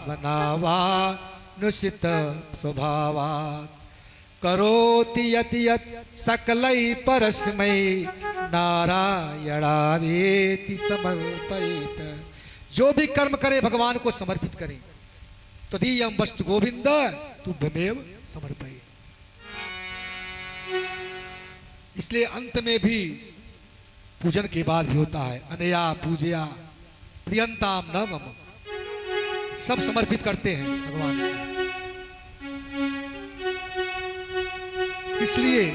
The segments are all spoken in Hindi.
बनावानुसित स्वभावात् करोति यति यत् सकलै परस्मै नारायणावेति समर्पयेत। जो भी कर्म करे भगवान को समर्पित करे। तदीयं वस्तु गोविंद तुभ्यमेव समर्पये। इसलिए अंत में भी पूजन के बाद भी होता है अनया पूजया प्रियंताम न मम। सब समर्पित करते हैं भगवान को। इसलिए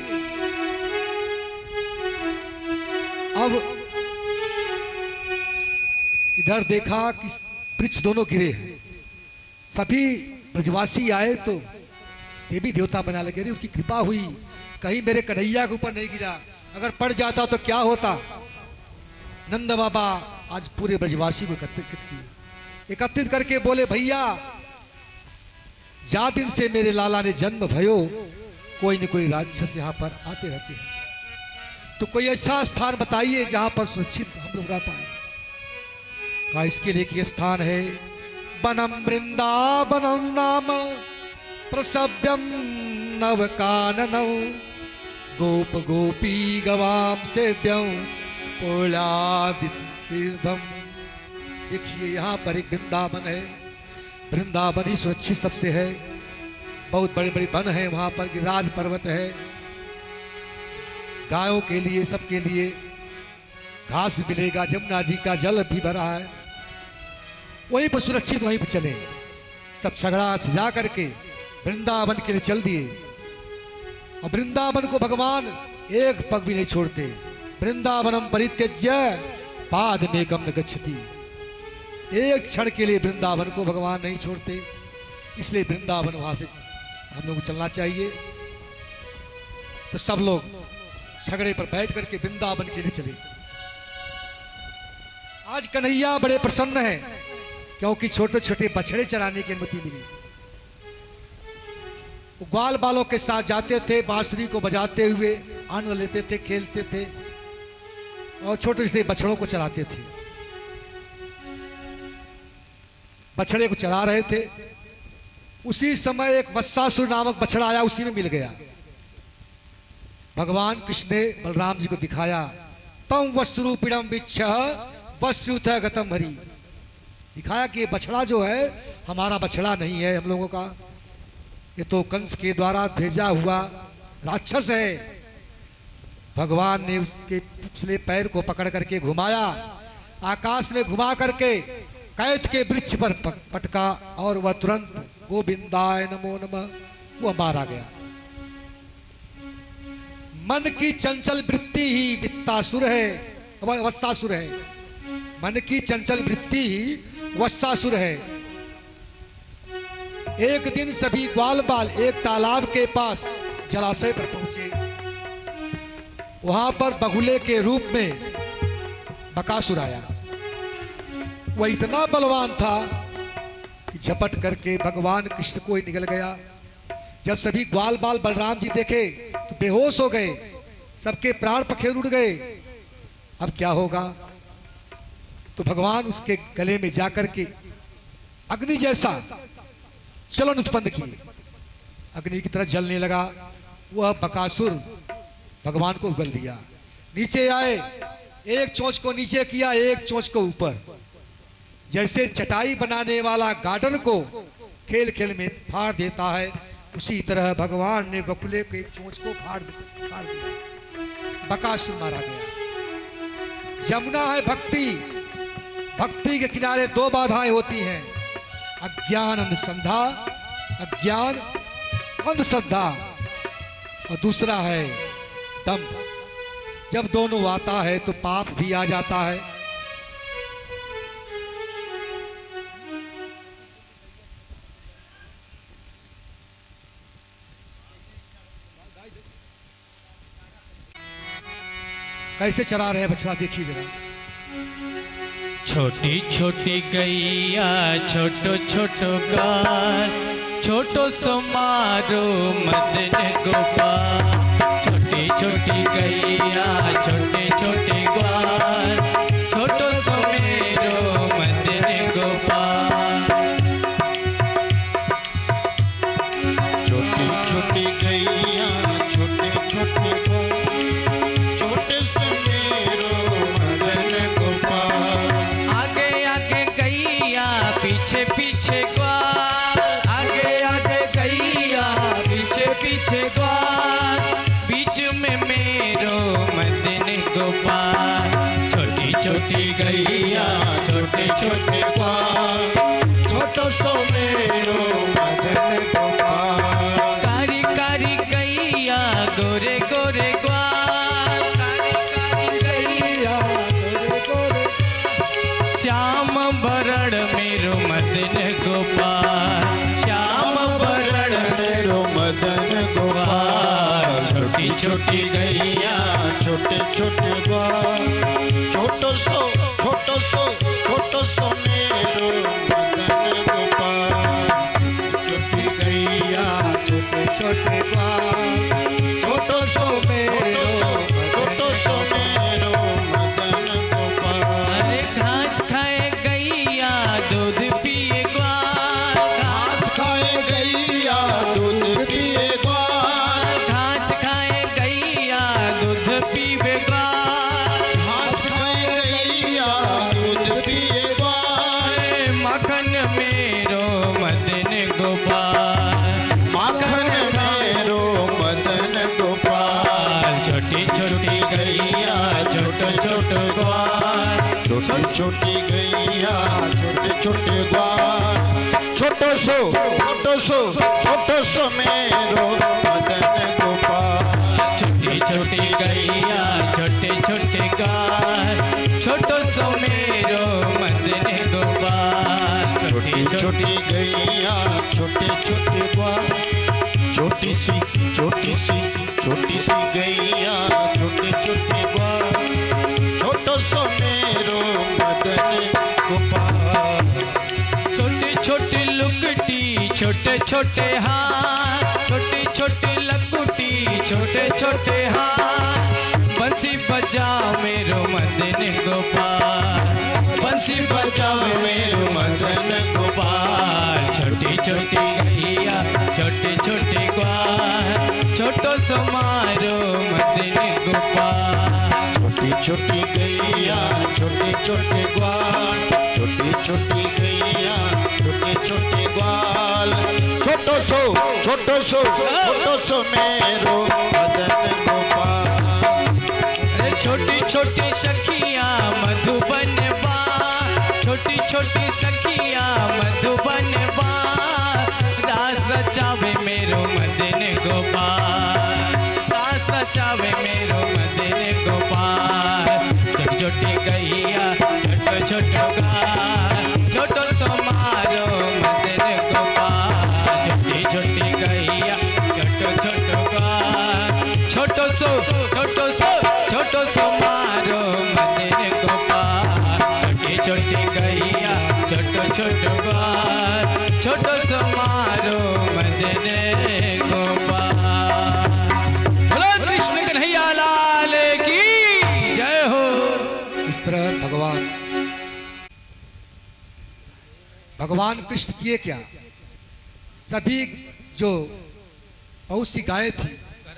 अब इधर देखा कि वृक्ष दोनों गिरे हैं। सभी ब्रजवासी आए तो देवी देवता बना लगे। उसकी कृपा हुई, कहीं मेरे कन्हैया के ऊपर नहीं गिरा। अगर पड़ जाता तो क्या होता। नंद बाबा आज पूरे ब्रजवासी को एकत्रित करके बोले, भैया जा दिन से मेरे लाला ने जन्म भयो, कोई न कोई राक्षस यहाँ पर आते रहते हैं, तो कोई अच्छा स्थान बताइए जहां पर सुरक्षित हम लोग रह पाए। कहा इसके लिए कि स्थान है वनम वृंदावनम नाम प्रसव्यम नवकाननौ गोप गोपी गवाम सेव्यं पुलादितीर्थम। देखिए यहाँ पर एक वृंदावन है। वृंदावन ही सुरक्षित सबसे है। बहुत बड़े बड़े वन है, वहां पर गिरिराज पर्वत है। गायों के लिए, सबके लिए घास भी मिलेगा। जमुना जी का जल भी भरा है। वहीं पर सुरक्षित, वहीं पर चले। सब छगड़ा सजा करके वृंदावन के लिए चल दिए। और वृंदावन को भगवान एक पग भी नहीं छोड़ते। वृंदावनम परित्यज्य पादमेकं न गच्छति। एक क्षण के लिए वृंदावन को भगवान नहीं छोड़ते। इसलिए वृंदावन वहां से हम लोग को चलना चाहिए। तो सब लोग छगड़े पर बैठ करके वृंदावन के लिए चले। आज कन्हैया बड़े प्रसन्न हैं, क्योंकि छोटे छोटे बछड़े चराने की अनुमति मिली। वो ग्वाल बालों के साथ जाते थे, बांसुरी को बजाते हुए आनंद लेते थे, खेलते थे और छोटे छोटे बछड़ों को चराते थे। बछड़े को चरा रहे थे। उसी समय एक वत्सासुर नामक बछड़ा आया, उसी में मिल गया। भगवान कृष्ण ने बलराम जी को दिखाया, तम वत्सरूपिणम विच्छ वत्सुथ गतम हरि। दिखाया कि ये बछड़ा जो है हमारा बछड़ा नहीं है, हम लोगों का। ये तो कंस के द्वारा भेजा हुआ राक्षस है। भगवान ने उसके पिछले पैर को पकड़ करके घुमाया, आकाश में घुमा करके कैथ के वृक्ष पर पटका और वह तुरंत गोविंदाय नमो नमः वो मारा गया। मन की चंचल वृत्ति ही वित्तासुर है, वत्सासुर है। मन की चंचल वृत्ति ही वत्सासुर है। एक दिन सभी ग्वाल बाल एक तालाब के पास जलाशय पर पहुंचे। वहां पर बगुले के रूप में बकासुर आया। वह इतना बलवान था कि झपट करके भगवान कृष्ण को ही निगल गया। जब सभी ग्वाल बाल बलराम जी देखे तो बेहोश हो गए, सबके प्राण पखेर उड़ गए। अब क्या होगा। तो भगवान उसके गले में जाकर के अग्नि जैसा चलन उत्पन्न किए। अग्नि की तरह जलने लगा। वह बकासुर भगवान को उगल दिया। नीचे आए, एक चोंच को नीचे किया, एक चोंच को ऊपर। जैसे चटाई बनाने वाला गार्डन को खेल खेल में फाड़ देता है, उसी तरह भगवान ने बकुले के एक चोंच को फाड़ दिया। बकासुर मारा गया। यमुना है भक्ति। भक्ति के किनारे दो बाधाएं होती हैं, अज्ञान अंधश्रद्धा, अज्ञान अंधश्रद्धा, और दूसरा है दंभ। जब दोनों आता है तो पाप भी आ जाता है। कैसे चरा रहे बछड़ा देखिए जरा। छोटी छोटी गैया छोटो छोटो गाल, छोटो समारो मदन गोपाल। छोटी छोटी गैया छोटे छोटे ग्वाल, छोटो समेरो मदन गोपाल। गैया छोटे छोटे ग्वाल, छोटो सो मेरो मदन गोपाल। कारी कारी गैया गोरे गोरे ग्वाल, कारी कारी गैया गोरे गोरे श्याम बरण मेरो मदन गोपाल, श्याम बरण मेरो मदन गोपाल। छोटी छोटी गैया छोटे छोटे ग्वाल, छोटो सो मेरो मदन गोपाल। छोटी गैया छोटे छोटे ग्वाल, छोटो सो मेरो छोटो सो मेरो मदन गोपाल। अरे घास खाए गैया दूध पिए ग्वाल, घास खाए गैया दूध पिए ग्वाल, घास खाए गैया दूध पीवे ग्वाल, घास खाए गैया दूध पिए ग्वाल। अरे मखन मेरो मदन गोपाल, माखन मेरो मदन गोपाल। छोटी छोटी गैया छोटे छोटे ग्वाल, छोटी छोटी गैया छोटे छोटे ग्वाल, छोटो सो मेरो मदन गोपाल। छोटी छोटी गैया छोटे छोटे ग्वाल, छोटो सो मेरो मदन गोपाल। छोटी छोटी गैया छोटे छोटे ग्वाल, छोटी सी गैया छोटे छोटे ग्वाल, छोटो सो मेरो मदन गोपाल। छोटी छोटी लुकटी छोटे छोटे हाथ, छोटी छोटी लकुटी छोटे छोटे हाथ, बंसी बजाओ मेरो मदन गोपाल, बंसी बजाओ मेरो मदन गोपाल। छोटी छोटी गैया छोटे छोटे ग्वाल, छोटो सो मारो मदन गोपाल। छोटी छोटी गैया छोटे छोटे ग्वाल, छोटी छोटी गैया छोटे छोटे ग्वाल, छोटो सो मेरो मदन गोपाल। अरे छोटी छोटी सखियाँ मधुबन बा, छोटी छोटी सखियाँ मधुबन बा, रास रचावे मेरो मदन गोपाल, रास रचावे मेरो मदन गोपाल। छोटी छोटी गैया छोटो छोटो गाल, छोटो सो मारो मदन गोपाल। छोटी छोटी गैया छोटो छोटो गाल, छोटो सो मारो मदन गोपाल। छोटी छोटी गैया छोटो छोटो गाल, छोटो सो मारो मदन गोपाल। बोलो कृष्ण कन्हैया लाल की जय हो। इस तरह भगवान कृष्ण किए क्या, सभी जो बहुत सी गायें थी,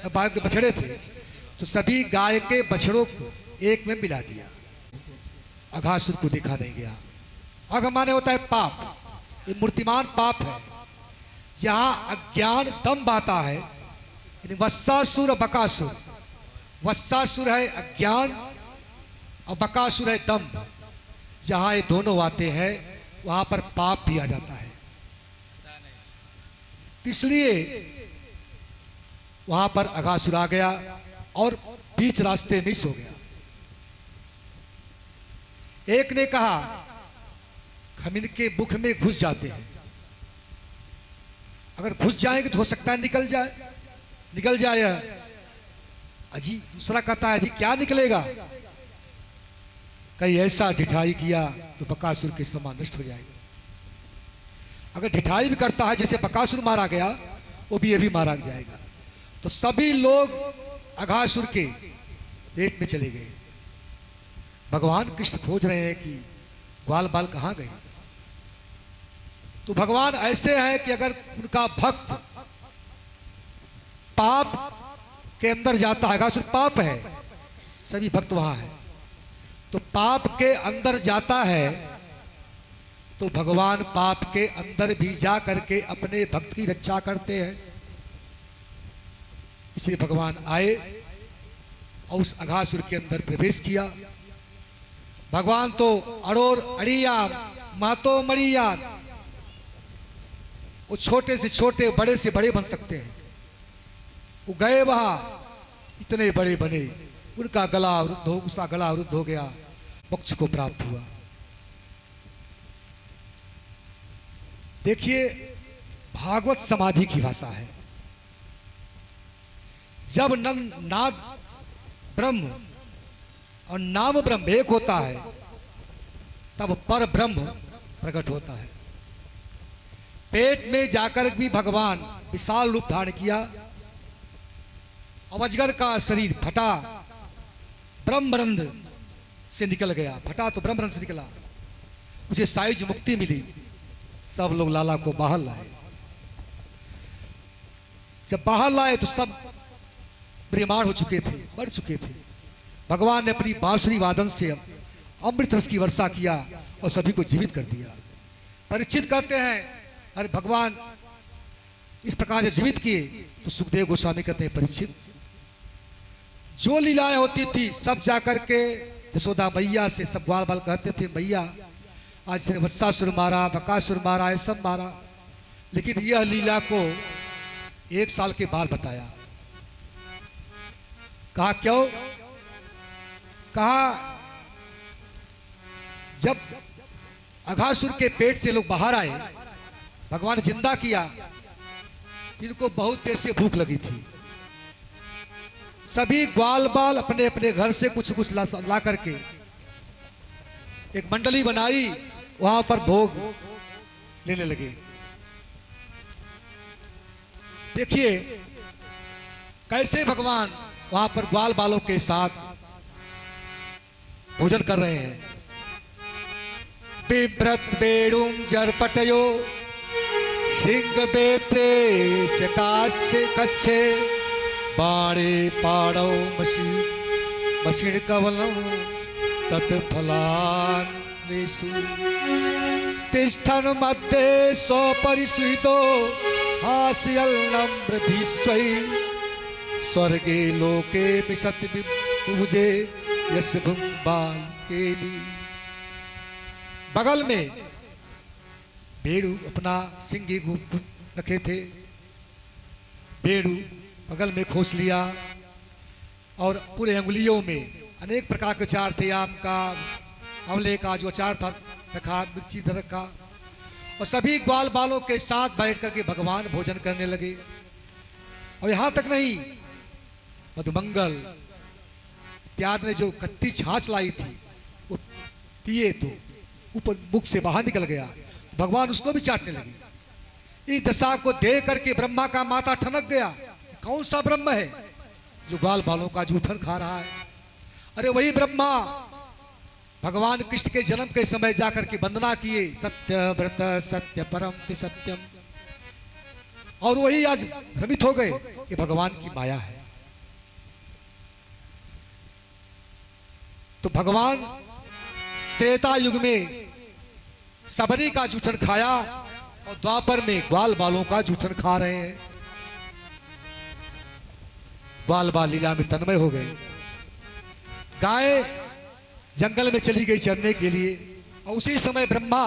बछड़े थे, तो सभी गाय के बछड़ों को एक में मिला दिया। अघासुर को देखा नहीं गया। अघ माने होता है पाप, ये मूर्तिमान पाप है। जहां अज्ञान दंभ आता है, यानी वत्सासुर और बकासुर, वत्सासुर है अज्ञान और बकासुर है दंभ, जहां ये दोनों आते हैं वहां पर पाप दिया जाता है। इसलिए वहां पर अघासुर आ गया और बीच रास्ते मिस हो गया। एक ने कहा हम इनके मुख में घुस जाते हैं, अगर घुस जाएंगे तो हो सकता है निकल जाए। अजी दूसरा कहता है जी क्या निकलेगा, कहीं ऐसा ढिठाई किया तो बकासुर के समान नष्ट हो जाएगा। अगर ढिठाई भी करता है जैसे बकासुर मारा गया, वो भी ये भी मारा जाएगा। तो सभी लोग अघासुर के पेट में चले गए। भगवान कृष्ण खोज रहे हैं कि ग्वाल बाल कहां गए। तो भगवान ऐसे हैं कि अगर उनका भक्त पाप के अंदर जाता है, अघासुर पाप है, सभी भक्त वहां है, तो पाप के अंदर जाता है तो भगवान पाप के अंदर भी जा करके अपने भक्त की रक्षा करते हैं। इसलिए भगवान आए और उस अघासुर के अंदर प्रवेश किया। भगवान तो अड़ोर अड़िया मातो मड़िया, वो छोटे से छोटे बड़े से बड़े बन सकते हैं। वो गए वहां, इतने बड़े बने, उनका गला अवरुद्ध हो, उसका गला अवरुद्ध हो गया, मोक्ष को प्राप्त हुआ। देखिए भागवत समाधि की भाषा है। जब नाद ब्रह्म और नाम ब्रह्म एक होता है तब पर ब्रह्म प्रकट होता है। पेट में जाकर भी भगवान विशाल रूप धारण किया, अजगर का शरीर फटा, ब्रह्मरंध्र से निकल गया, फटा तो ब्रह्मरंध्र से निकला, उसे सायुज मुक्ति मिली। सब लोग लाला को बाहर लाए। जब बाहर लाए तो सब बीमार हो चुके थे, मर चुके थे। भगवान ने अपनी बांसुरी वादन से अमृत रस की वर्षा किया और सभी को जीवित कर दिया। परीक्षित कहते हैं, अरे भगवान इस प्रकार से जीवित किए, तो सुखदेव गोस्वामी कहते हैं, परीक्षित जो लीलाएं होती थी सब जाकर के यशोदा मैया से सब ग्वाल बाल कहते थे, मैया आज इसने वत्सासुर मारा, बकासुर मारा, ये सब मारा, लेकिन यह लीला को 1 साल के बाद बताया। कहा क्यों? कहा जब अघासुर के पेट से लोग बाहर आए, भगवान ने जिंदा किया, इनको बहुत देर से भूख लगी थी। सभी ग्वाल बाल अपने अपने घर से कुछ कुछ ला करके एक मंडली बनाई, वहां पर भोग लेने लगे। देखिए कैसे भगवान वहां पर ग्वाल बालों के साथ भोजन कर रहे हैं। बिभ्रत बेड़ुम जरपटयो सिंह बेत्रे चकाचे कच्छे बाणे पाड़ो मशीन कवलम तत्फलान्वेषु तिष्ठन मध्ये स्वपरिसुहितो हास्यल नम्र भीष्वै स्वर्गे लोके विशति विभुजे यश बाल केली। बगल में बेड़ू अपना सिंगी रखे थे, बेड़ू बगल में खोस लिया और पूरे अंगुलियों में अनेक प्रकार के अचार थे, आम का, आंवले का जो अचार था रखा, मिर्ची रखा, और सभी ग्वाल बालों के साथ बैठ करके भगवान भोजन करने लगे। और यहां तक नहीं, मधुमंगल इत्यादि ने जो कत्ती छाछ लाई थी वो पिए तो ऊपर मुख से बाहर निकल गया, तो भगवान उसको भी चाटने लगे। इस दशा को देख करके ब्रह्मा का माथा ठनक गया। कौन सा ब्रह्म है जो ग्वाल बालों का जूठन खा रहा है? अरे वही ब्रह्मा भगवान कृष्ण के जन्म के समय जाकर के वंदना किए, सत्य व्रत सत्य परम सत्यम, और वही आज भ्रमित हो गए। ये भगवान की माया है। तो भगवान त्रेता युग में सबरी का जूठन खाया और द्वापर में ग्वाल बालों का जूठन खा रहे हैं। ग्वाल बाल लीला में तन्मय हो गए। गाय जंगल में चली गई चरने के लिए, और उसी समय ब्रह्मा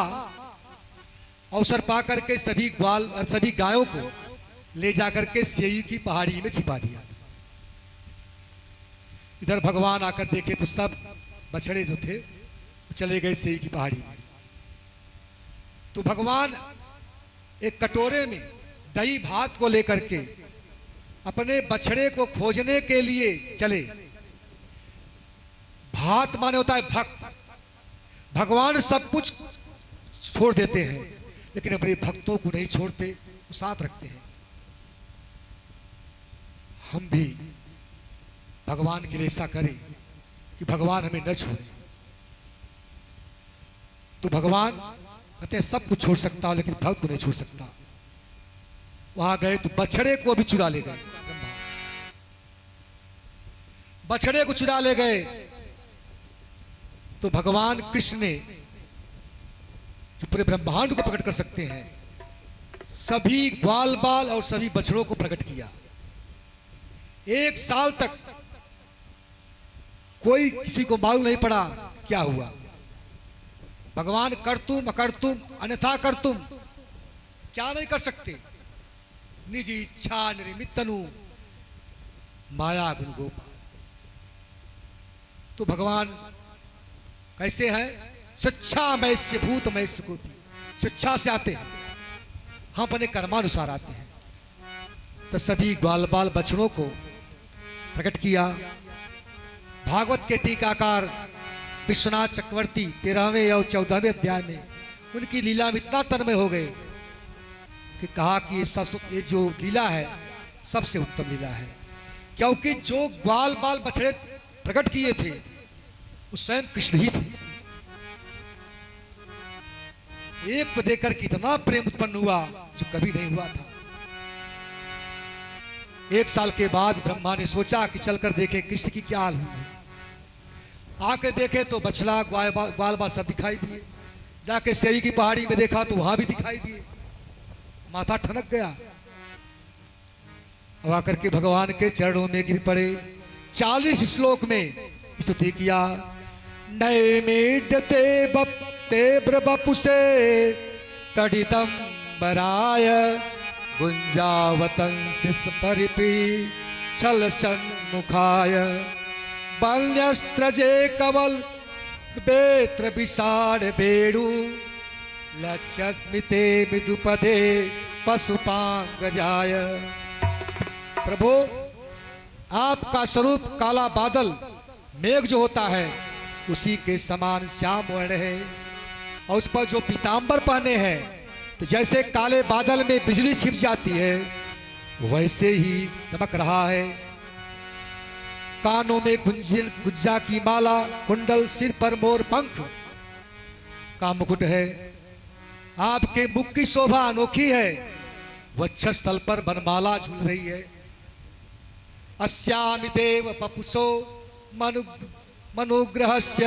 अवसर पाकर के सभी ग्वाल और सभी गायों को ले जाकर के सेई की पहाड़ी में छिपा दिया। इधर भगवान आकर देखे तो सब बछड़े जो थे चले गए सेई की पहाड़ी में। तो भगवान एक कटोरे में दही भात को लेकर के अपने बछड़े को खोजने के लिए चले। भात माने होता है भक्त। भगवान सब कुछ छोड़ देते हैं लेकिन अपने भक्तों को नहीं छोड़ते, वो साथ रखते हैं। हम भी भगवान के लिए ऐसा करें कि भगवान हमें न छोड़े। तो भगवान कहते हैं सब कुछ छोड़ सकता हूं लेकिन भक्त को नहीं छोड़ सकता। वहां गए तो बछड़े को भी चुरा ले गए। बछड़े को चुरा ले गए तो भगवान कृष्ण ने जो पूरे ब्रह्मांड को प्रकट कर सकते हैं, सभी ग्वाल बाल और सभी बछड़ों को प्रकट किया। 1 साल तक कोई किसी को मालूम नहीं पड़ा क्या हुआ। भगवान कर तुम अकर तुम अन्यथा कर तुम, क्या नहीं कर सकते। निज इच्छा निर्मितनु माया गुण गोपाल। तो भगवान कैसे हैं? शिक्षा मैस्य भूत मैस्य कोटि, शिक्षा से आते हैं, हम अपने कर्मानुसार आते हैं। तो सभी ग्वाल बाल बछड़ों को प्रकट किया। भागवत के टीकाकार विश्वनाथ चक्रवर्ती 13वें और 14वें अध्याय में उनकी लीला में इतना तन्मय हो गए कि कहा कि ये जो लीला है सबसे उत्तम लीला है, क्योंकि जो ग्वाल बाल बछड़े प्रकट किए थे वो स्वयं कृष्ण ही थे। एक को देकर कितना प्रेम उत्पन्न हुआ जो कभी नहीं हुआ था। 1 साल के बाद ब्रह्मा ने सोचा कि चलकर देखे कृष्ण की क्या हाल हुई। आके देखे तो बछड़ा ग्वाल बाल सब दिखाई दिए। जाके सेई की पहाड़ी में देखा तो वहां भी दिखाई दिए। माथा ठनक गया। अब आकर के भगवान के चरणों में गिर पड़े। 40 श्लोक में स्तुति किया। नैमीड्यते बप्ते ब्रबपुसे तडिदम बराय गुंजावतंसिस परिपी छल सन्मुखाय बल्यस्त्रजे कवल बेत्र विषाण बेणु लक्ष्यस्मिते विदुपदे पशुपांगजाय। प्रभु आपका स्वरूप काला बादल मेघ जो होता है उसी के समान श्याम वर्ण है, और उस पर जो पीतांबर पहने हैं तो जैसे काले बादल में बिजली छिप जाती है वैसे ही दमक रहा है। कानों में गुज्जा की माला, कुंडल, सिर पर मोर पंख का मुकुट है। आपके मुख की शोभा अनोखी है। वक्षस्थल पर बनमाला झूल रही है। अस्यामि देव पपुसो मनुग्रहस्य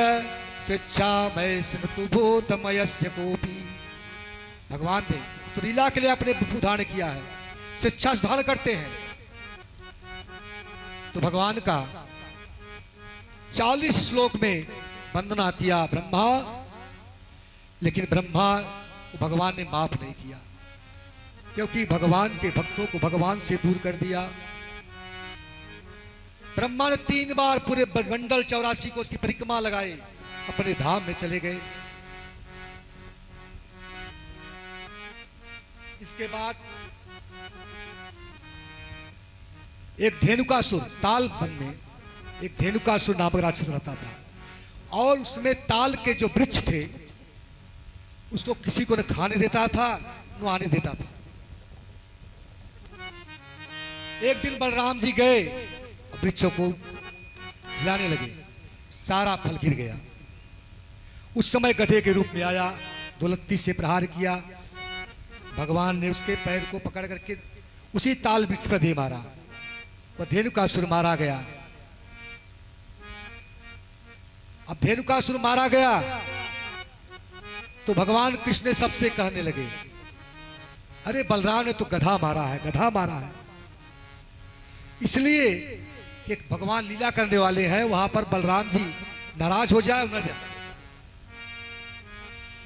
स्वेच्छामय स्मृतु भूतमयस्य कोपि। भगवान ने तो लीला के लिए अपने वपु धारण किया है, शिक्षा धारण करते हैं। तो भगवान का 40 श्लोक में वंदना किया ब्रह्मा, लेकिन ब्रह्मा को भगवान ने माफ नहीं किया, क्योंकि भगवान के भक्तों को भगवान से दूर कर दिया। ब्रह्मा ने 3 बार पूरे मंडल 84 को उसकी परिक्रमा लगाई, अपने धाम में चले गए। इसके बाद एक धेनुकासुर, ताल वन में एक धेनुकासुर नामक राक्षस रहता था, और उसमें ताल के जो वृक्ष थे उसको किसी को न खाने देता था न आने देता था। एक दिन बलराम जी गए, वृक्षों को हिलाने लगे, सारा फल गिर गया। उस समय गधे के रूप में आया, दुलत्ती से प्रहार किया। भगवान ने उसके पैर को पकड़ करके उसी ताल वृक्ष पर दे मारा, वह धेनुकासुर मारा गया। अब धेनुकासुर मारा गया तो भगवान कृष्ण ने सबसे कहने लगे, अरे बलराम ने तो गधा मारा है, गधा मारा है। इसलिए कि भगवान लीला करने वाले हैं, वहां पर बलराम जी नाराज हो जाए न जाए।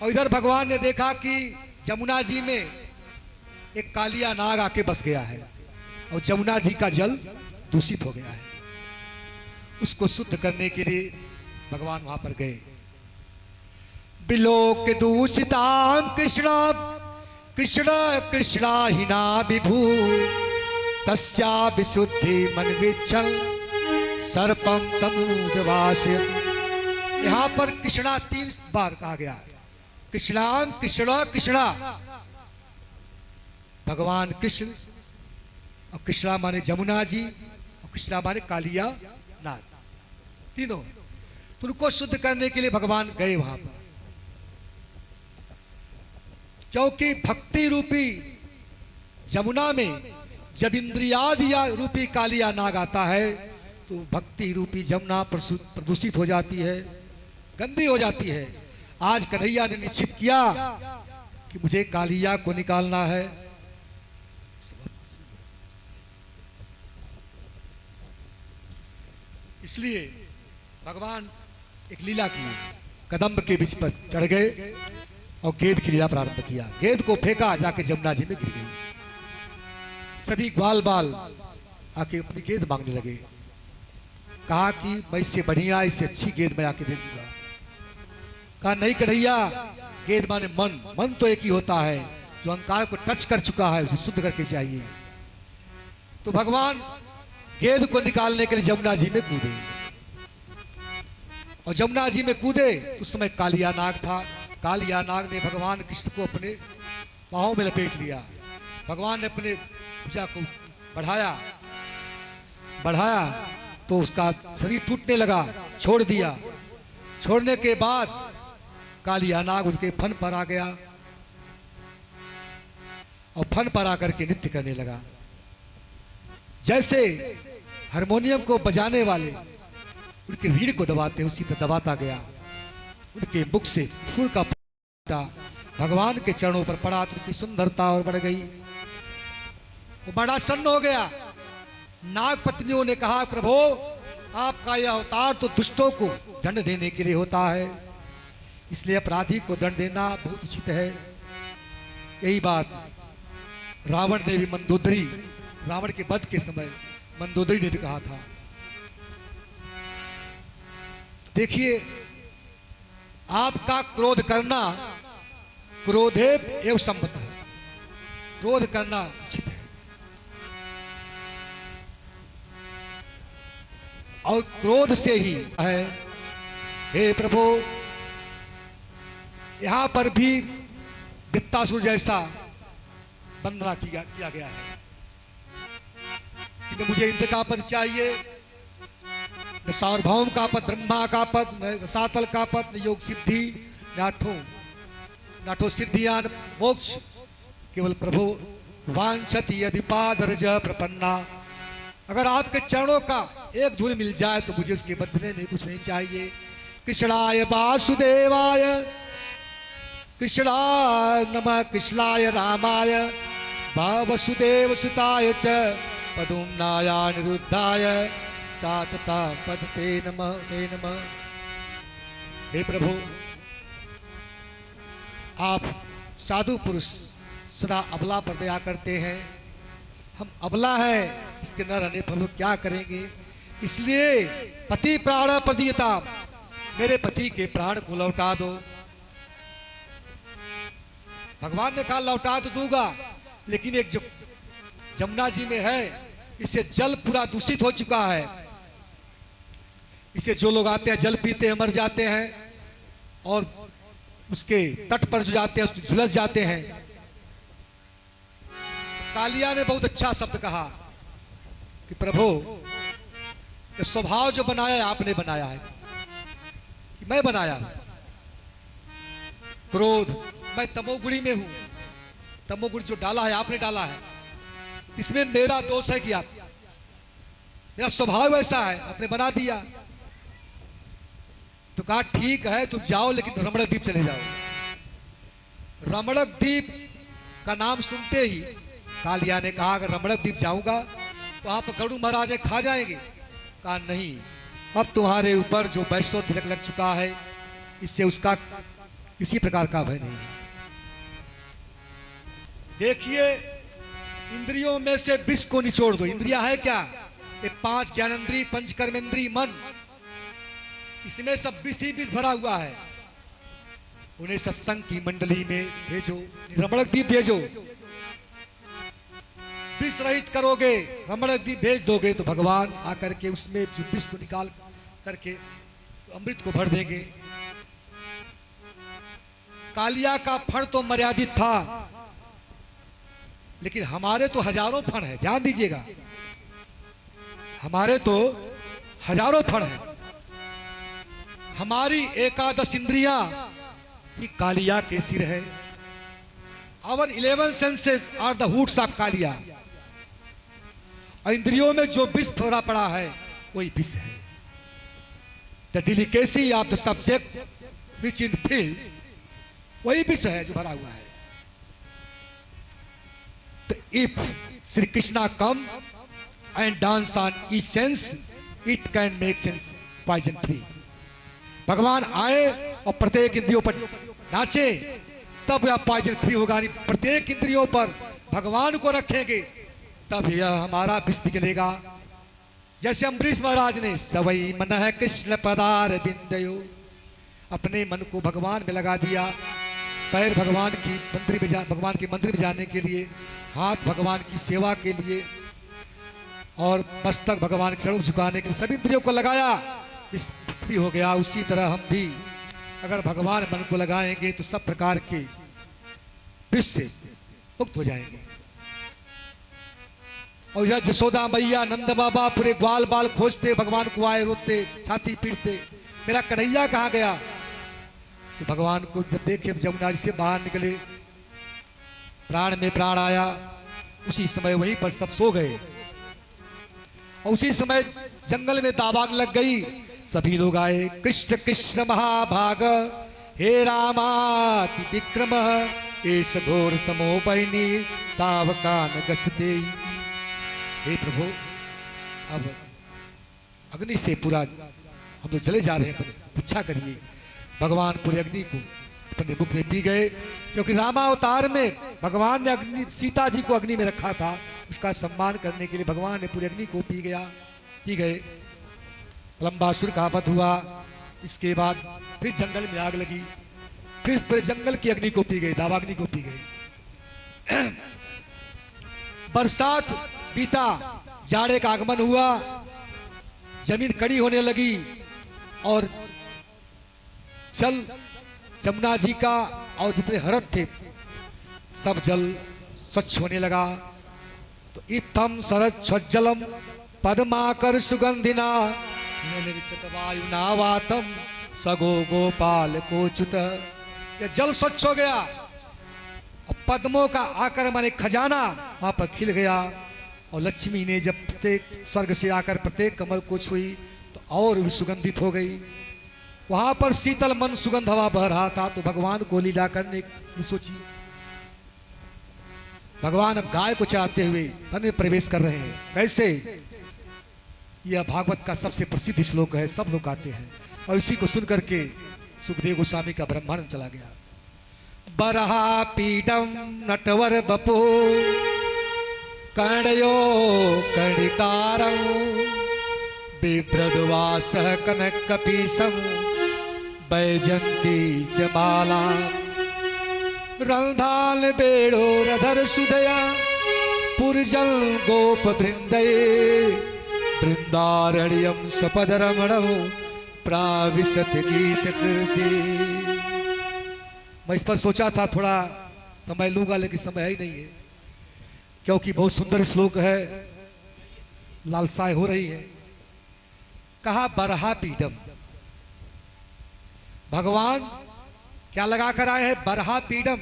और इधर भगवान ने देखा कि जमुना जी में एक कालिया नाग आके बस गया है और जमुना जी का जल दूषित हो गया है। उसको शुद्ध करने के लिए भगवान वहां पर गए। बिलोक दूषिताम कृष्णा कृष्ण कृष्णा हिना विभू तस्या विशुद्धि मन विचल सर्पम तमुदवासयत्। यहां पर कृष्णा 3 बार कहा गया है। कृष्णाम कृष्णा कृष्णा, भगवान कृष्ण, और कृष्णा माने जमुना जी, और कृष्णा माने कालिया नाग, तीनों। तो उनको शुद्ध करने के लिए भगवान गए वहां पर, क्योंकि भक्ति रूपी जमुना में जब इंद्रियादि रूपी कालिया नाग आता है तो भक्ति रूपी जमुना प्रदूषित हो जाती है, गंदी हो जाती है। आज कन्हैया ने निश्चित किया कि मुझे कालिया को निकालना है। इसलिए भगवान एक लीला की, कदम्ब के बीच पर चढ़ गए और गेंद की लीला प्रारंभ किया। गेंद को फेंका, जाके जमुना जी में गिर गई। सभी ग्वाल बाल आके अपनी गेंद मांगने लगे। कहा कि मैं इससे बढ़िया, इससे अच्छी गेंद मैं आके दे दूंगा। कहा नहीं कन्हैया, गेंद माने मन, मन तो एक ही होता है, जो अहंकार को टच कर चुका है उसे शुद्ध करके चाहिए। तो भगवान गेंद को निकालने के लिए जमुना जी में कूदे, और जमुना जी में कूदे उस समय कालिया नाग था। कालिया नाग ने भगवान कृष्ण को अपने बाहों में लपेट लिया। भगवान ने अपने भुजा को बढ़ाया तो उसका शरीर टूटने लगा, छोड़ दिया। छोड़ने के बाद कालिया नाग उसके फन पर आ गया और फन पर आकर के नृत्य करने लगा। जैसे हारमोनियम को बजाने वाले उनके रीढ़ को दबाते, उसी पर दबाता गया। उनके मुख से फूल का फूटा भगवान के चरणों पर पड़ा तो उनकी सुंदरता और बढ़ गई। वो बड़ा सन्न हो गया। नाग पत्नियों ने कहा, प्रभु आपका यह अवतार तो दुष्टों को दंड देने के लिए होता है, इसलिए अपराधी को दंड देना बहुत उचित है। यही बात रावण ने भी मंदोदरी, रावण के वध के समय मंदोदरी ने भी कहा था। देखिए, आपका क्रोध करना क्रोधेव एवं संबद्ध है, क्रोध करना उचित है। और क्रोध से ही है। हे प्रभु, यहां पर भी वृत्तासुर जैसा वंदना किया गया है कि मुझे इंद्र का पद चाहिए, न सार्वभौम का पद, ब्रह्मा का पद, न रसातल का पद, न योग सिद्धि, नाठो सिद्धियां, मोक्ष। केवल प्रभु वांछति यदि पादरज प्रपन्ना, अगर आपके चरणों का एक धूल मिल जाए तो मुझे उसके बदले में कुछ नहीं चाहिए। कृष्णाय वासुदेवाय, कृष्णाय नमः, कृष्णाय रामाय, वसुदेव सुताय च, पदुम्नाय निरुद्धाय, सातता पद ते नमः, ते नमः। हे प्रभु, आप साधु पुरुष सदा अबला पर दया करते हैं। हम अबला हैं, इसके न रहने पर हम क्या करेंगे? इसलिए पति प्राण प्रदीयता, मेरे पति के प्राण को लौटा दो। भगवान ने कहा लौटा तो दूंगा, लेकिन एक जो जमुना जी में है, इससे जल पूरा दूषित हो चुका है। इसे जो लोग आते हैं जल पीते हैं, मर जाते हैं, और उसके तट पर जो जाते हैं उसमें झुलस जाते हैं। कालिया ने बहुत अच्छा शब्द कहा कि प्रभु, ये स्वभाव जो बनाया है आपने बनाया है कि मैं बनाया? क्रोध, मैं तमोगुणी में हूं। तमोगुण जो डाला है आपने डाला है, इसमें मेरा दोष है कि आप, मेरा स्वभाव ऐसा है, आपने बना दिया। तो कहा ठीक है तुम जाओ, लेकिन रमणक द्वीप चले जाओ। रमणक द्वीप का नाम सुनते ही कालिया ने कहा अगर रमणक द्वीप जाऊंगा तो आप गरुड़ महाराज खा जाएंगे। कहा नहीं, अब तुम्हारे ऊपर जो वैष्णव तिलक लग चुका है, इससे उसका किसी प्रकार का भय नहीं है। देखिए, इंद्रियों में से विष को निचोड़ दो। इंद्रिया है क्या? ये 5 ज्ञानेंद्री, पंच कर्मेंद्री, मन, इसमें सब विष ही विष भरा हुआ है। उन्हें सत्संग की मंडली में भेजो, रमणक द्वीप भेजो। विष रहित करोगे, रमणक द्वीप भेज दोगे तो भगवान आकर के उसमें जो विष को निकाल करके अमृत को भर देंगे। कालिया का फण तो मर्यादित था, लेकिन हमारे तो हजारों फण है। ध्यान दीजिएगा, हमारे तो हजारों फण है। हमारी 11 इंद्रियां ही कालिया के सिर है। Our 11 senses are the hoots of Kaliya. और इंद्रियों में जो विष भरा पड़ा है वही विष है। The delicacy of the subject which in field, वही विष है जो भरा हुआ है। तो if Sri Krishna come and dance on each sense, it can make sense poison free। भगवान आए और प्रत्येक इंद्रियों पर नाचे, तब यह पॉइजन फ्री होगा। नहीं प्रत्येक इंद्रियों पर भगवान को रखेंगे तब यह हमारा विष निकलेगा। जैसे अम्बरीश महाराज ने सवई मन है कृष्ण पदार बिंदयो, अपने मन को भगवान में लगा दिया। पैर भगवान की मंदिर में जाने के लिए, हाथ भगवान की सेवा के लिए और मस्तक भगवान के चरणों में झुकाने के लिए सभी इंद्रियों को लगाया, इस फ्री हो गया। उसी तरह हम भी अगर भगवान मन को लगाएंगे तो सब प्रकार के विष से मुक्त हो जाएंगे। और यह जसोदा मैया नंद बाबा पूरे ग्वाल बाल खोजते, भगवान को आए रोते, छाती पीटते, मेरा कन्हैया कहाँ गया। तो भगवान को जब देखे तो जमुना जी से बाहर निकले, प्राण में प्राण आया, उसी समय वहीं पर सब सो गए। और उसी समय जंगल में दावाग लग गई, सभी लोग आए। कृष्ण कृष्ण महाभाग हे रामाति विक्रम, एस घोर तमो बहिनी तावकान गसते। हे प्रभु, अब अग्नि से पूरा हम तो जले जा रहे हैं, इच्छा करिए। भगवान पूरे अग्नि को अपने मुख में पी गए, क्योंकि रामावतार में भगवान ने अग्नि, सीता जी को अग्नि में रखा था, उसका सम्मान करने के लिए भगवान ने पूरी अग्नि को पी गए। लंबासुर का वध हुआ। इसके बाद फिर जंगल में आग लगी, फिर पूरे जंगल की अग्नि को पी गई, दावाग्नि को पी गई। बरसात बीता, जाड़े का आगमन हुआ, जमीन कड़ी होने लगी और जल जमुना जी का और जितने हरद थे सब जल स्वच्छ होने लगा। तो इत्थम सरज स्वज्जलम पद्माकर सुगंधिना वायुना वातम सगो गोपाल कोच्युत। यह जल स्वच्छ हो गया और पद्मों का आकर माने खजाना वहां पर खिल गया। और लक्ष्मी ने जब प्रत्येक स्वर्ग से आकर प्रत्येक कमल को छुई तो और भी सुगंधित हो गई। वहां पर शीतल मन सुगंध हवा बह रहा था। तो भगवान को लीला करने की सोची, भगवान अब गाय को चाहते हुए वन में प्रवेश कर रहे हैं। कैसे? यह भागवत का सबसे प्रसिद्ध श्लोक है, सब लोग आते हैं। और इसी को सुन करके सुखदेव गोस्वामी का ब्रह्मांड चला गया। बरहा पीडम नटवर बपो कर्णयो कर्णिकारं बिभ्रद्वास कनक कपीसम बैजंती च माला रंधाल बेड़ो रधर सुदया पुरजल गोप वृंदये वृंदारण्यम सपद रमणो प्राविशत गीत कृति। मैं इस पर सोचा था थोड़ा समय लूंगा, लेकिन समय ही नहीं है, क्योंकि बहुत सुंदर श्लोक है, लालसाएं हो रही है। कहा बरहा पीडम, भगवान क्या लगा कर आए हैं? बरहा पीडम,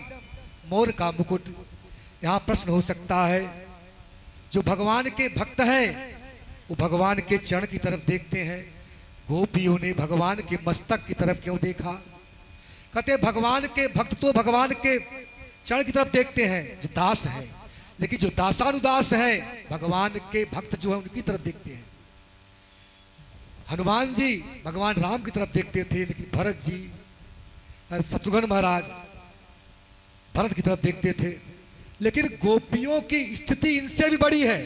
मोर का मुकुट। यहां प्रश्न हो सकता है, जो भगवान के भक्त हैं वो भगवान के चरण की तरफ देखते हैं, गोपियों ने भगवान के मस्तक की तरफ क्यों देखा? कहते भगवान के भक्त तो भगवान के चरण की तरफ देखते हैं जो दास है, लेकिन जो दासानुदास है भगवान के भक्त जो है उनकी तरफ देखते हैं। हनुमान जी भगवान राम की तरफ देखते थे, लेकिन भरत जी, शत्रुघ्न महाराज भरत की तरफ देखते थे। लेकिन गोपियों की स्थिति इनसे भी बड़ी है,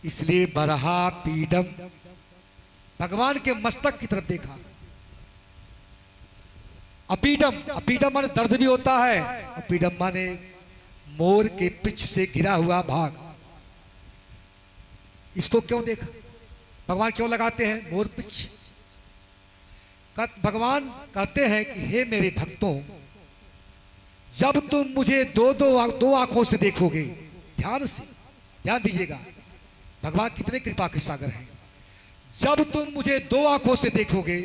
इसलिए बरहा पीडम, भगवान के मस्तक की तरफ देखा। अपीडम, अपीडम माने दर्द भी होता है, अपीडम माने मोर के पिच से गिरा हुआ भाग। इसको क्यों देखा? भगवान क्यों लगाते हैं मोर पिच? भगवान कहते हैं कि हे मेरे भक्तों, जब तुम मुझे दो आंखों से देखोगे, ध्यान से ध्यान दीजिएगा, भगवान कितने कृपा के सागर हैं। जब तुम मुझे दो आंखों से देखोगे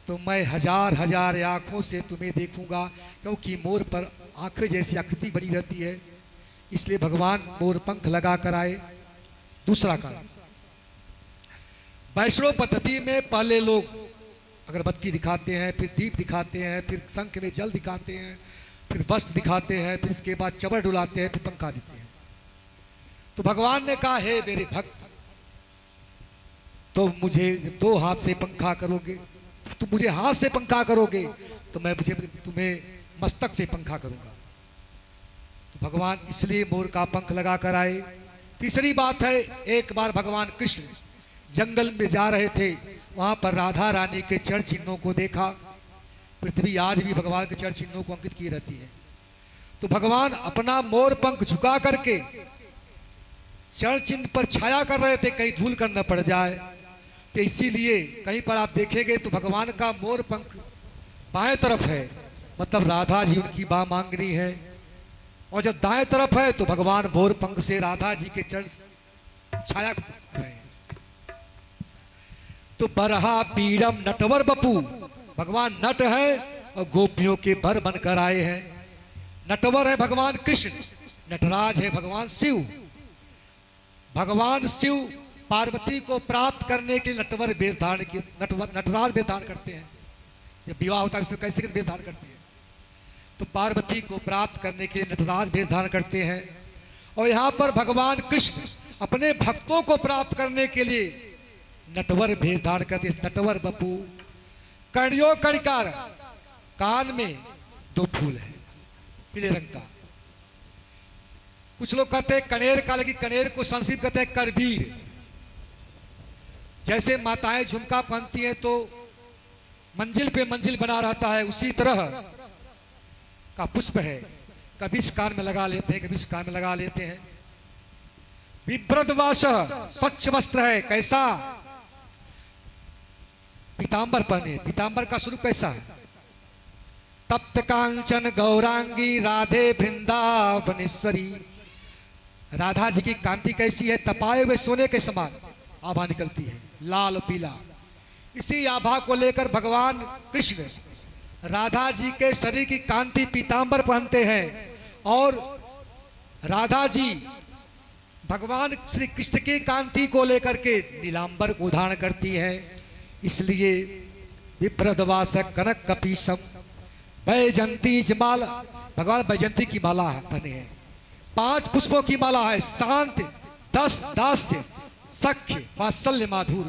तो मैं हजार हजार आंखों से तुम्हें देखूंगा, क्योंकि मोर पर आंखें जैसी आकृति बनी रहती है, इसलिए भगवान मोर पंख लगा कर आए। दूसरा कारण, वैष्णव पद्धति में पहले लोग अगरबत्ती दिखाते हैं, फिर दीप दिखाते हैं, फिर शंख में जल दिखाते हैं, फिर वस्त्र दिखाते हैं, फिर इसके बाद चबर डुलाते हैं, फिर पंखा देते हैं। तो भगवान ने कहा, हे मेरे भक्त, तो मुझे दो हाथ से पंखा करोगे तुम मुझे हाथ से पंखा करोगे तो मैं मुझे तुम्हें मस्तक से पंखा करूंगा। तो भगवान इसलिए मोर का पंख लगा कर आए। तीसरी बात है, एक बार भगवान कृष्ण जंगल में जा रहे थे, वहां पर राधा रानी के चरण चिन्हों को देखा। पृथ्वी आज भी भगवान के चरण चिन्हों को अंकित की रहती है। तो भगवान अपना मोर पंख झुका करके चरण चिन्ह पर छाया कर रहे थे, कहीं धूल कर न पड़ जाए। तो इसीलिए कहीं पर आप देखेंगे तो भगवान का मोर पंख बाएं तरफ है, मतलब राधा जी उनकी बां मांगनी है। और जब दाएं तरफ है तो भगवान मोर पंख से राधा जी के चरण छाया कर रहे हैं। तो बरहा पीड़म नटवर बपू, भगवान नट है और गोपियों के भर बनकर आए हैं। नटवर है भगवान कृष्ण, नटराज है भगवान शिव। भगवान शिव पार्वती को प्राप्त करने के लिए नटवर वेश धारण किए, नटराज वेश धारण करते हैं। जब विवाह होता है कैसे वेश धारण करते हैं, तो पार्वती को प्राप्त करने के लिए नटराज वेश धारण करते हैं। और यहाँ पर भगवान कृष्ण अपने भक्तों को प्राप्त करने के लिए नटवर वेश धारण करते हैं। नटवर बपू कणियों कणिकार, कान में 2 फूल है पीले रंग का। कुछ लोग कहते हैं कनेर का, लेकिन कनेर को संस्कृत कहते हैं करबीर। जैसे माताएं झुमका पहनती हैं तो मंजिल पे मंजिल बना रहता है, उसी तरह का पुष्प है। कभी इस कान में लगा लेते हैं, कभी इस कान में लगा लेते हैं। विभ्रदवास, स्वच्छ वस्त्र है। कैसा? पीतांबर पहने। पीतांबर का स्वरूप कैसा है? तप्त कांचन गौरांगी राधे वृंदावनेश्वरी। राधा जी की कांति कैसी है? तपाए हुए सोने के समान आभा निकलती है, लाल पीला। इसी आभा को लेकर भगवान कृष्ण राधा जी के शरीर की कांति पीतांबर पहनते हैं और राधा जी भगवान श्री कृष्ण की कांति को लेकर के नीलांबर को धारण करती है। इसलिए विभ्रदवास कनक कपीसम बैजंती माला, भगवान बैजंती की माला बने हैं। 5 पुष्पों की माला है। शांत, 10 दास्य, सख्य, वात्सल्य, माधुर,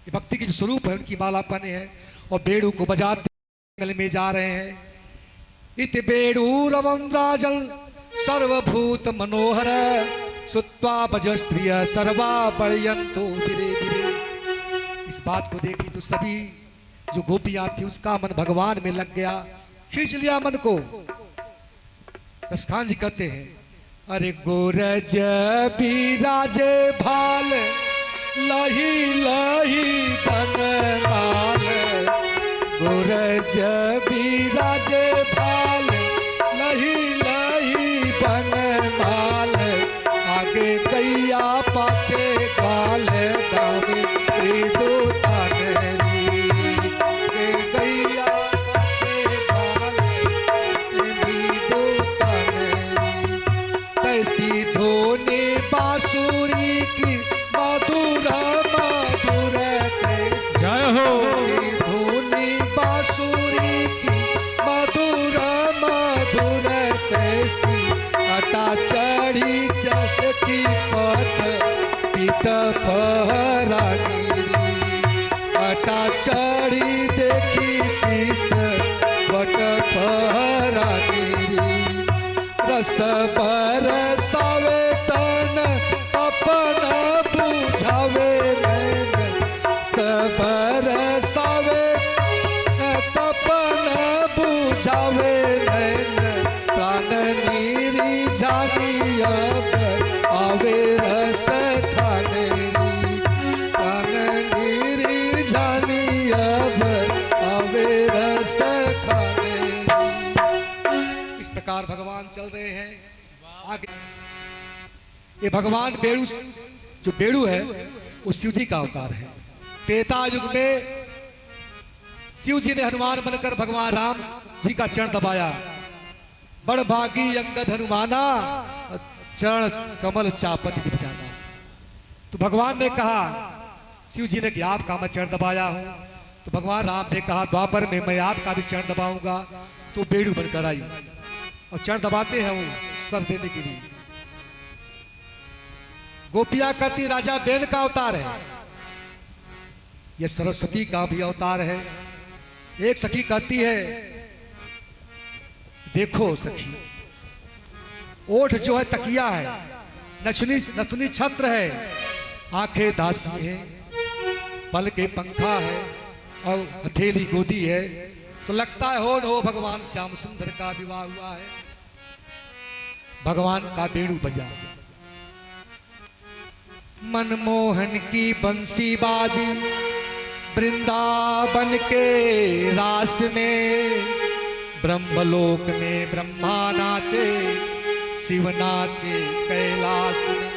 ये भक्ति की जो स्वरूप है उनकी माला पहने हैं। और बेड़ू को बजाते जंगल में जा रहे हैं। इत बेड़ू रवम राजन सर्वभूत मनोहर सुत्वा भज स्त्रिय सर्वा बड़यंतो धीरे धीरे। इस बात को देखी तो सभी जो गोपियां थी उसका मन भगवान में लग गया, खींच लिया मन को। दसखान जी कहते हैं, अरे गोरज बिराजे भाल लही लही बनमाल। गोरज बिराजे भाल लही लही बनमाल। आगे गैया पाछे बाल गावे दो तानरी। गैया पाछे बाल दो तानरी। कैसी धोनी बांसुरी की मधुर मधुर कैसी। जय हो। धोनी बांसुरी की मधुर मधुर कैसी। अटा चढ़ी चटकी पट पीत पहरानी। अटा चढ़ी देखी पीत पट पहरानी। रस बरसावे तन अपन बुझावे नैन। बरसावे तपन बुझावे नैन। प्राण नीरी जानी अब आवे रस खाने री। प्राण नीरी जानी अब आवे रस खाने री। इस प्रकार भगवान चल रहे हैं आगे। ये भगवान बेड़ू, जो बेड़ू है वो शिव जी का अवतार है। त्रेता युग में शिव जी ने हनुमान बनकर भगवान राम जी का चरण दबाया। बड़ भागी अंगद हनुमाना चरण कमल चापत विध जाना। तो भगवान ने कहा, शिव जी ने कि आपका मैं चरण दबाया हूं। तो भगवान राम ने कहा, द्वापर में मैं आपका भी चरण दबाऊंगा। तो बेड़ू बनकर आई और चरण दबाते हैं वो सर देने के लिए। गोपिया कहती राजा बेन का अवतार है। यह सरस्वती का भी अवतार है। एक सखी कहती है, देखो सखी, ओठ जो है तकिया है, नथुनी छत्र है, आंखें दासी है, पल के पंखा है और हथेली गोदी है, तो लगता है हो भगवान श्याम सुंदर का विवाह हुआ है। भगवान का बेड़ू बजा, मनमोहन की बंसी बाजी, वृंदावन के रास में, ब्रह्मलोक में ब्रह्मा नाचे, शिव नाचे कैलाश में।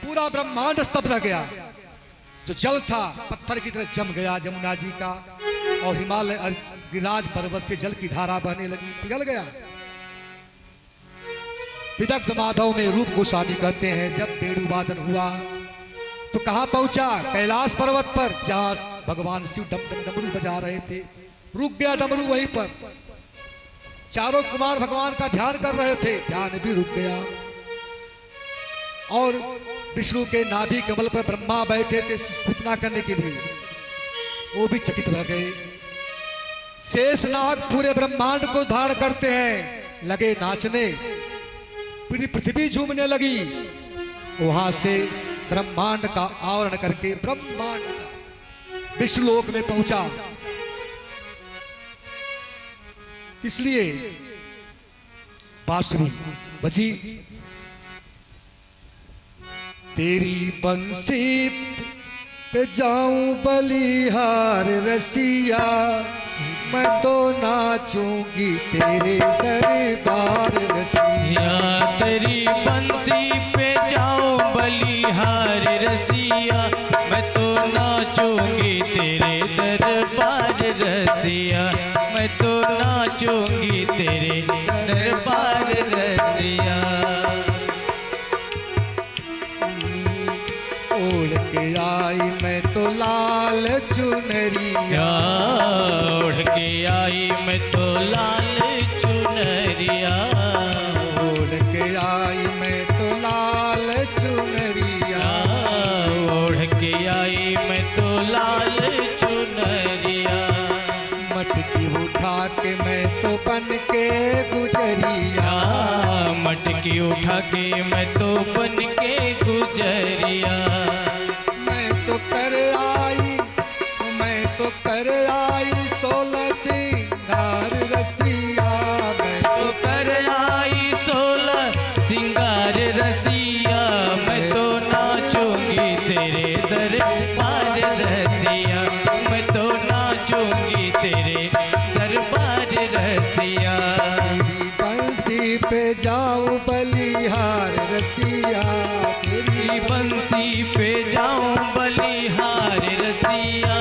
पूरा ब्रह्मांड स्तब्ध रह गया। जो जल था पत्थर की तरह जम गया जमुना जी का, और हिमालय गिरिराज पर्वत से जल की धारा बहने लगी, पिघल गया। विदग्ध माधव में रूप गोस्वामी कहते हैं, जब बेड़ू वादन हुआ तो कहां पहुंचा? कैलाश पर्वत पर, जहां भगवान शिव डमरू बजा रहे थे। रुक गया डमरू वहीं पर। चारों कुमार भगवान का ध्यान कर रहे थे, ध्यान भी रुक गया। और विष्णु के नाभि कमल पर ब्रह्मा बैठे थे सूचना करने के लिए, वो भी चकित रह गए। शेषनाग पूरे ब्रह्मांड को धारण करते हैं, लगे नाचने, पूरी पृथ्वी झूमने लगी। वहां से ब्रह्मांड का आवरण करके ब्रह्मांड का विष्णुलोक में पहुंचा। इसलिए बांसुरी बजी, तेरी बंसी पे जाऊं बलिहार रसिया, मैं तो नाचूंगी तेरे दरबार रसिया। तेरी बंसी पे जाऊं बलिहार रसिया, मैं तो नाचूंगी तेरे दरबार रसिया, मैं तो नाचूंगी तेरे दरबार रसिया। ओढ़ के आई मैं तो लाल चुनरिया, ओढ़ के आई मैं तो लाल चुनरिया, ओढ़ के आई मैं तो लाल चुनरिया, ओढ़ के आई मैं तो लाल चुनरिया। मटकी उठा के मैं तो बन के गुजरिया, मटकी उठा के मैं तो बन के गुजरिया। मैं तो कर आई 16 सिंगार रसिया, मैं तो कर आई 16 सिंगार रसिया, मैं तो नाचूंगी तेरे दरबार रसिया, मैं तो नाचूंगी तेरे दरबार रसिया। तेरी बंसी पे जाऊं बलिहार रसिया, तेरी बंसी पे जाऊं बलिहार रसिया,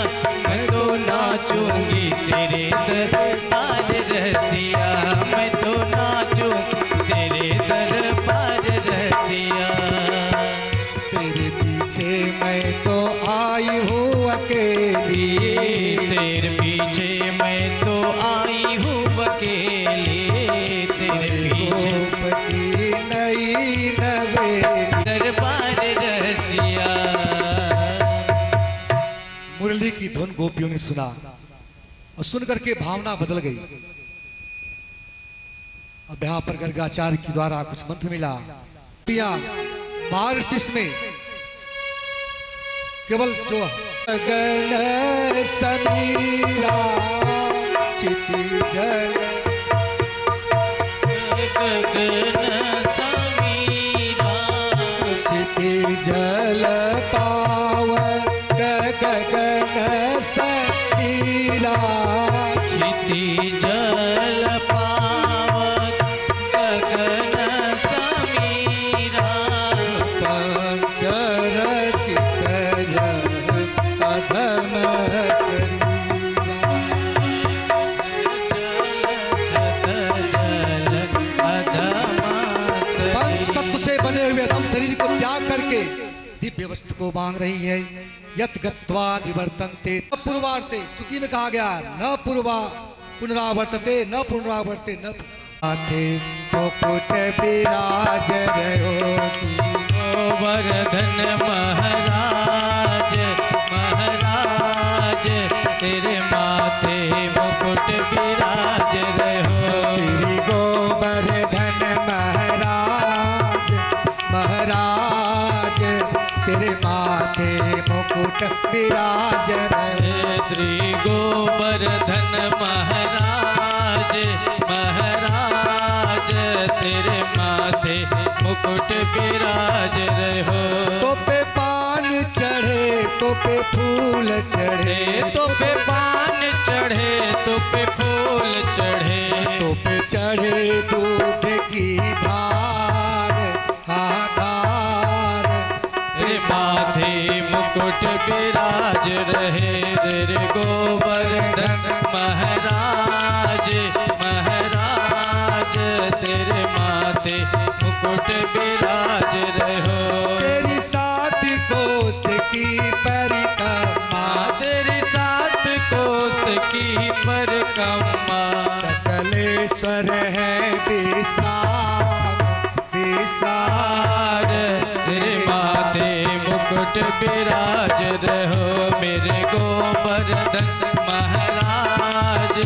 मैं तो नाचूंगी तेरे दरबार रसिया, मैं तो नाचूं तेरे दरबार रसिया। तेरे पीछे मैं तो आई हूँ अकेली, तेरे पीछे मैं तो आई हूँ अकेली, तेरे पीछे गोप की नई नवेली। दरबार रसिया। मुरली की धुन गोपियों ने सुना और सुनकर के भावना बदल गई। अब यहाँ पर गर्गाचार्य के द्वारा कुछ मंत्र मिला। मार्गशीर्ष में केवल जो गगन समीरा चिति जल, गगन समीरा चिति जल पावन गगन समीरा, चिति जल पावक गगन समीरा, पंचरचित अधम शरीरा। पंच तत्व से बने हुए अधम शरीर को त्याग करके दिव्य वस्तु को मांग रही है। यत गत्वा निवर्तन्ते न पूर्वार्ते, स्तुति में कहा गया न पुनरावर्तते न पुनरावर्ते न आते मुकुट विराज रहो श्री गोवर्धन महाराज तेरे माथे मुकुट विराज रहो। श्री गोवर्धन महाराज महाराज तेरे माथे मुकुट विराज रहे। श्री गोवर्धन महाराज महाराज तेरे माथे मुकुट विराज रहो। तो पे पान चढ़े तो पे फूल चढ़े तो पे पान चढ़े तो पे फूल चढ़े तो पे चढ़े दूध की धार आधार। तेरे माथे मुकुट विराज रहे। तेरे गोवर्धन महाराज महाराज तेरे माथे मुकुट विराज रहो। तेरी सात कोस की परिक्रमा तेरी सात कोस की परिक्रमा सकलेश्वर है विश्राम विश्राम। तेरे माथे मुकुट विराज रहो। मेरे गोवर्धन महाराज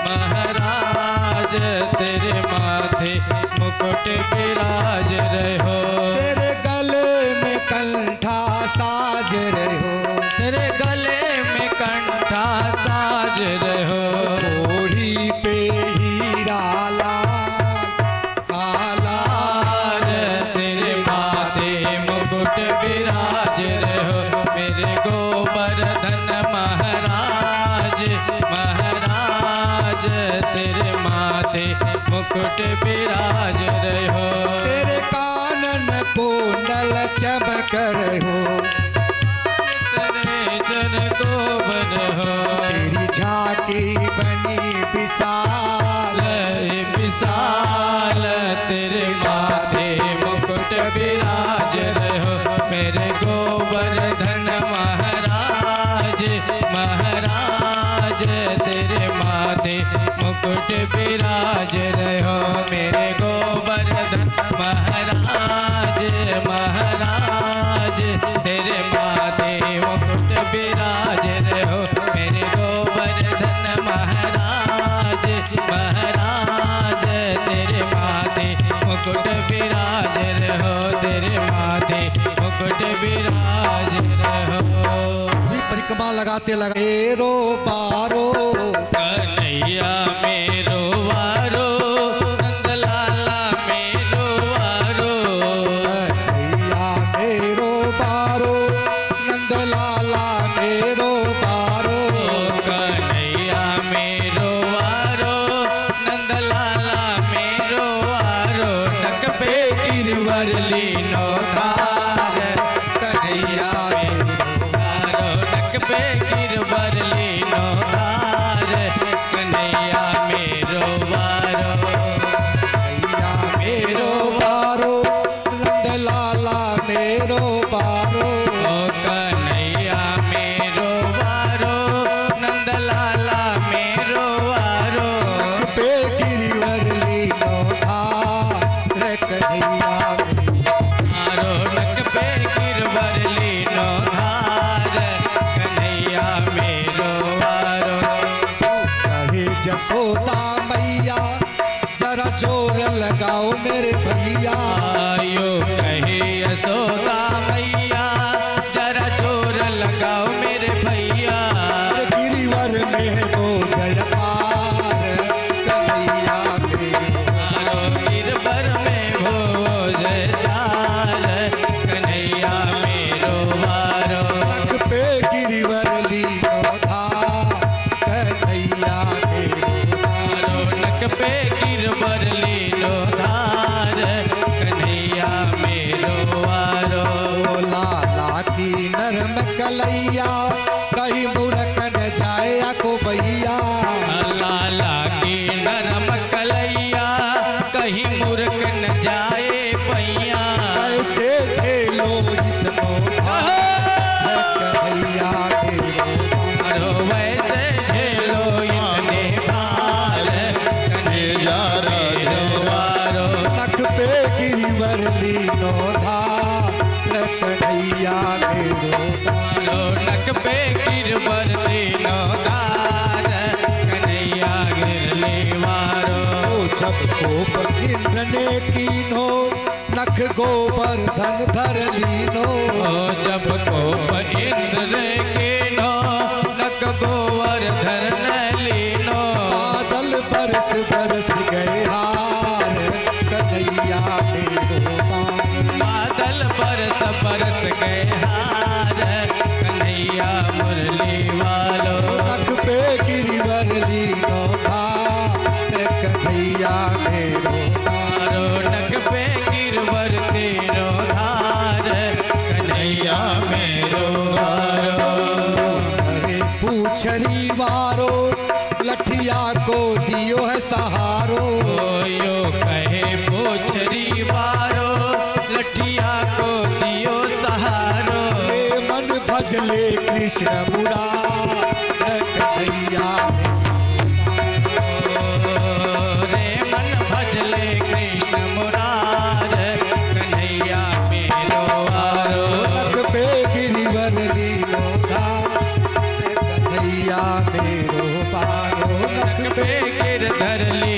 महाराज तेरे माथे मुकुट विराज रहो। तेरे गले में कंठा साज रहो तेरे गले में कंठा साज रहो। कोढ़ी पे हीरा लाल काला। तेरे माथे मुकुट विराज रहो। मेरे गोवर्धन महाराज महाराज तेरे माथे मुकुट विराज रहो। तेरे कानन कुंडल चमक रहो तेरे जन गोबर हो। तेरी झांकी बनी विशाल विशाल तेरे माथे मुकुट विराज रहो। मेरे गोवर्धन महाराज महाराज तेरे माथे मुकुट विराज रहो। मेरे गोवर्धन महाराज महाराज तेरे माथे मुकुट विराज रहो। मेरे गोवर्धन महाराज महाराज तेरे माथे मुकुट विराज रहो। तेरे माथे मुकुट विराज रहो। परिक्रमा लगाते लगाते रो बारो कन्हैया मेरो वारो नंदलाला मेरो वारो। कन्हैया मेरो बारो नंदलाला मेरो बारो। कन्हैया मेरो वारो नंदलाला मेरो वारो। नक पे गिरवर लीनो धार कन्हैया मेरो वारो। नक पे गिरवर लीनो धार कन्हैया मेरो वारो। कन्हैया मेरो बारो नंदलाला मेरो बारो। ओ कन्हैया मेरो वारो नंदलाला मेरो वारो। पे गिरिवर लीनो धार कन्हैया मारो नक पे गिरवर लीनो धार कन्हैया मेरो वारो। कहे जसोदा मैया जरा जोर लगाओ मेरे भैया। आयो कहे यशोदा मैया जरा जोर लगाओ मेरे भैया। गिरिवर में हो जय पार कन्हैया मेरो। मारो गिरवर में भोज चार कन्हैया मेरो वारो। नक पे गिरिवर लीनो धार कन्हैया मेरो। मारो नक पे गिरवर लीनो धार कन्हैया मेरो वारो। ओ लाला की नरम कलैया कहीं मूर्ख न जाए को भैया। लाला की नरम कलैया कहीं मूर्ख न जाए पैया। कैसे झेलो इतनो भार कन्हैया मेरो। मारो वैसे झेलो इतने भार कन्हैया मेरो वारो। नक पे गिरिवर लीनो धार कन्हैया मेरो। मारो नक पे गिरवर लीनो धार जब को इंद्र ने कीनो नख गोवर्धन धर लीनो जब कोप इंद्र कीनो नख गोवर्धन लीनो बादल बरस बरस गए हार कन्हैया मेरो बार बादल बरस बरस गए हार कन्हैया मुरली वालो नख पे गिरिवर लीनो धार कन्हैया मेरो बार नख पे गिरवर तेरो धार कन्हैया मेरो वारो अरे पूछरी वारो लठिया को दियो है सहारो यो कहे पोछरी वारो लठिया को दियो सहारो रे मन भजले कृष्ण मुरार कन्हैया रे मन भजले कृष्ण मुरार कन्हैया मेरो वारो नख पे गिरिवर लीनो धार कन्हैया मेरो बारो नख पे गिरधर ली